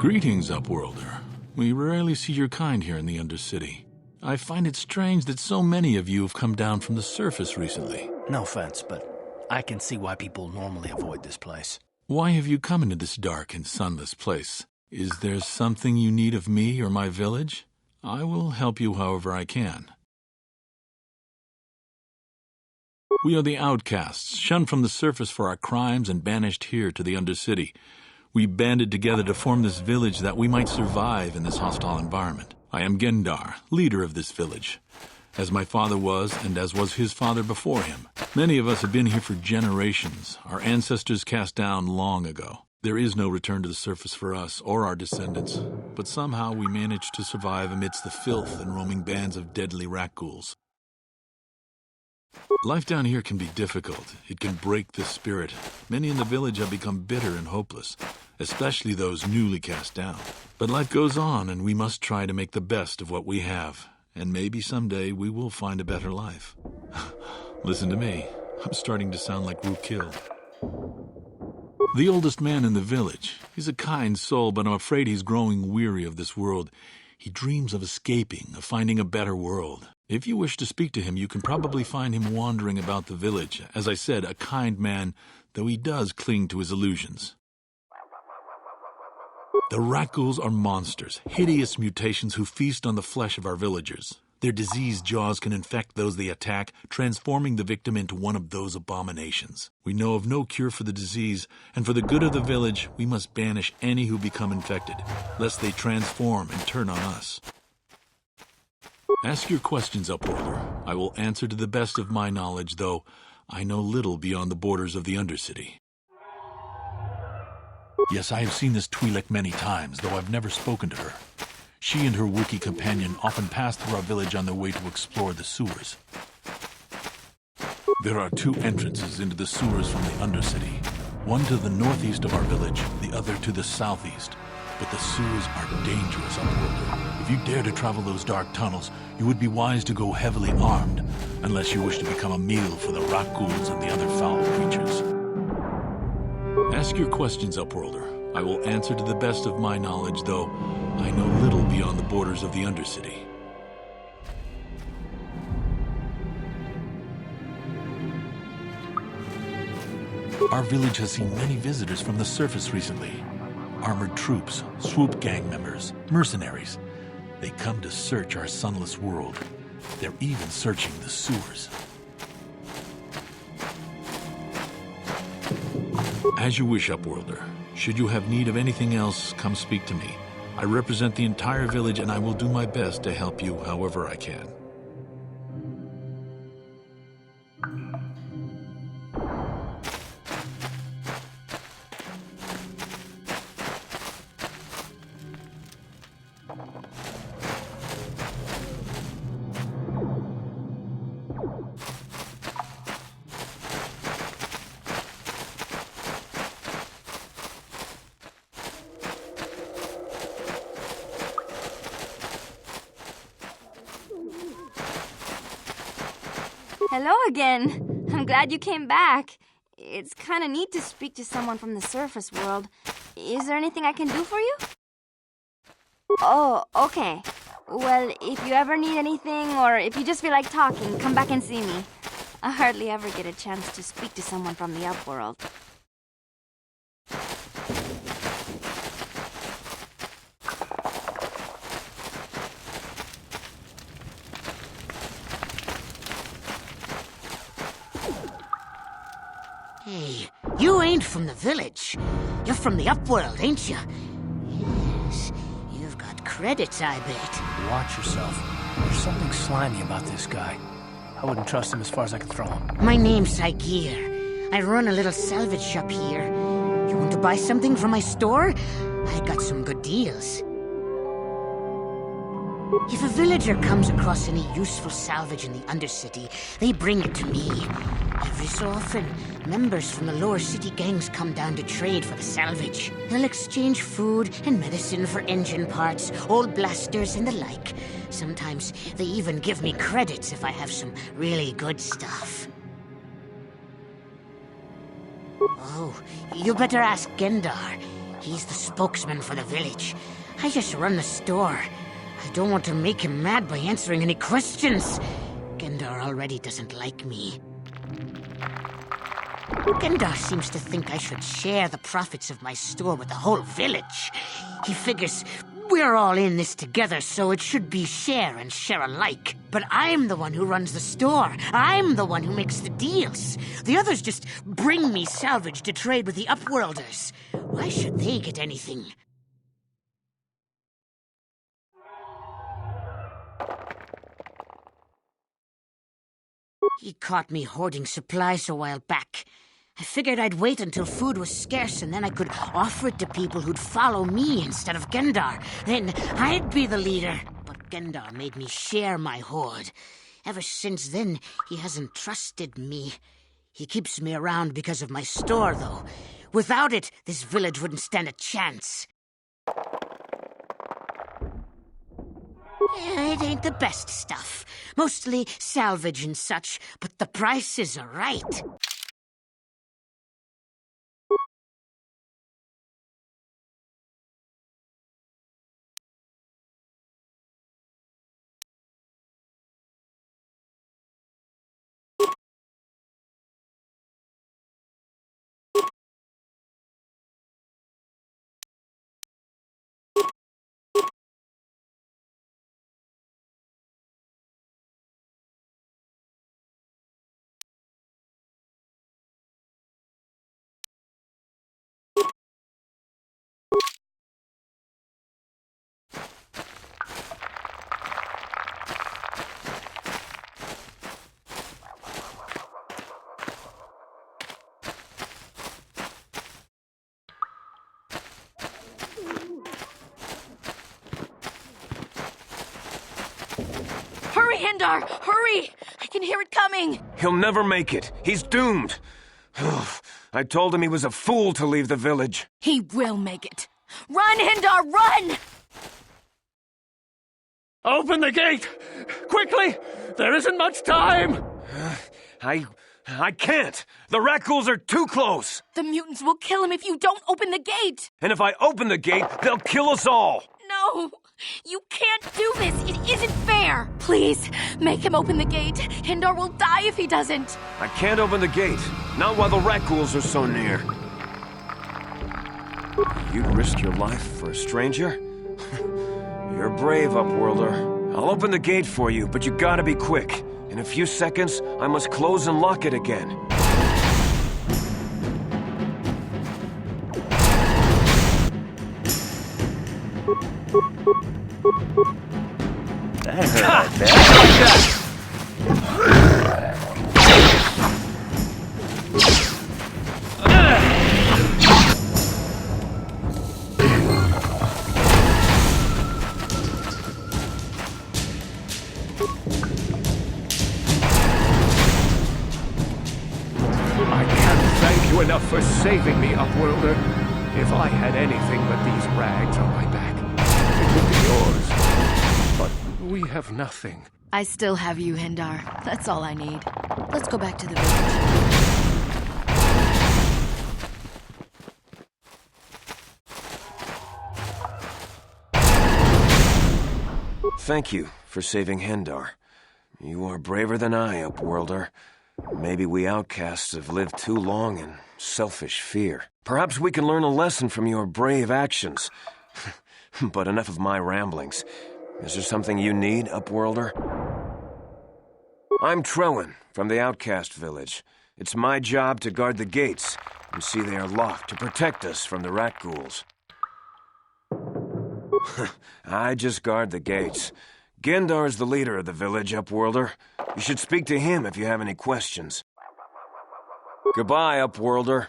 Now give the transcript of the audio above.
Greetings, Upworlder. We rarely see your kind here in the Undercity. I find it strange that so many of you have come down from the surface recently. No offense, but I can see why people normally avoid this place. Why have you come into this dark and sunless place? Is there something you need of me or my village? I will help you however I can. We are the outcasts, shunned from the surface for our crimes and banished here to the Undercity. We banded together to form this village that we might survive in this hostile environment. I am Gendar, leader of this village, as my father was and as was his father before him. Many of us have been here for generations, our ancestors cast down long ago. There is no return to the surface for us or our descendants, but somehow we managed to survive amidst the filth and roaming bands of deadly rat ghouls. Life down here can be difficult. It can break the spirit. Many in the village have become bitter and hopeless, especially those newly cast down. But life goes on, and we must try to make the best of what we have. And maybe someday we will find a better life. Listen to me. I'm starting to sound like Rookil. The oldest man in the village. He's a kind soul, but I'm afraid he's growing weary of this world. He dreams of escaping, of finding a better world. If you wish to speak to him, you can probably find him wandering about the village. As I said, a kind man, though he does cling to his illusions. The rat ghouls are monsters, hideous mutations who feast on the flesh of our villagers. Their diseased jaws can infect those they attack, transforming the victim into one of those abominations. We know of no cure for the disease, and for the good of the village, we must banish any who become infected, lest they transform and turn on us. Ask your questions, Upworlder. I will answer to the best of my knowledge, though I know little beyond the borders of the Undercity. Yes, I have seen this Twi'lek many times, though I've never spoken to her. She and her Wookiee companion often pass through our village on their way to explore the sewers. There are two entrances into the sewers from the Undercity. One to the northeast of our village, the other to the southeast. But the sewers are dangerous, Upworlder. If you dare to travel those dark tunnels, you would be wise to go heavily armed, unless you wish to become a meal for the rat ghouls and the other foul creatures. Ask your questions, Upworlder. I will answer to the best of my knowledge, though I know little beyond the borders of the Undercity. Our village has seen many visitors from the surface recently. Armored troops, swoop gang members, mercenaries. They come to search our sunless world. They're even searching the sewers. As you wish, Upworlder. Should you have need of anything else, come speak to me. I represent the entire village, and I will do my best to help you however I can. Hello again. I'm glad you came back. It's kind of neat to speak to someone from the surface world. Is there anything I can do for you? Oh, okay. Well, if you ever need anything, or if you just feel like talking, come back and see me. I hardly ever get a chance to speak to someone from the Upworld. Hey, you ain't from the village. You're from the Upworld, ain't you? Yes, you've got credits, I bet. Watch yourself. There's something slimy about this guy. I wouldn't trust him as far as I could throw him. My name's Igear. I run a little salvage shop here. You want to buy something from my store? I got some good deals. If a villager comes across any useful salvage in the Undercity, they bring it to me. Every so often, members from the lower city gangs come down to trade for the salvage. They'll exchange food and medicine for engine parts, old blasters, and the like. Sometimes they even give me credits if I have some really good stuff. Oh, you better ask Gendar. He's the spokesman for the village. I just run the store. I don't want to make him mad by answering any questions. Gendar already doesn't like me. Gendar seems to think I should share the profits of my store with the whole village. He figures we're all in this together, so it should be share and share alike. But I'm the one who runs the store. I'm the one who makes the deals. The others just bring me salvage to trade with the Upworlders. Why should they get anything? He caught me hoarding supplies a while back. I figured I'd wait until food was scarce and then I could offer it to people who'd follow me instead of Gendar. Then I'd be the leader. But Gendar made me share my hoard. Ever since then, he hasn't trusted me. He keeps me around because of my store, though. Without it, this village wouldn't stand a chance. It ain't the best stuff. Mostly salvage and such, but the prices are right. Hurry, Hendar! Hurry! I can hear it coming! He'll never make it. He's doomed. I told him he was a fool to leave the village. He will make it. Run, Hendar, run! Open the gate! Quickly! There isn't much time! I can't. The rat ghouls are too close. The mutants will kill him if you don't open the gate! And if I open the gate, they'll kill us all. No! You can't do this! It isn't fair! Please, make him open the gate. Hendar will die if he doesn't. I can't open the gate. Not while the rat ghouls are so near. You'd risk your life for a stranger? You're brave, Upworlder. I'll open the gate for you, but you gotta be quick. In a few seconds, I must close and lock it again. That hurt. I can't thank you enough for saving me, Upworlder. If I had anything but these rags on my back, it would be yours. But we have nothing. I still have you, Hendar. That's all I need. Let's go back to the village. Thank you for saving Hendar. You are braver than I, Upworlder. Maybe we outcasts have lived too long in selfish fear. Perhaps we can learn a lesson from your brave actions. But enough of my ramblings. Is there something you need, Upworlder? I'm Trellin, from the Outcast Village. It's my job to guard the gates and see they are locked to protect us from the rat ghouls. I just guard the gates. Gendar is the leader of the village, Upworlder. You should speak to him if you have any questions. Goodbye, Upworlder.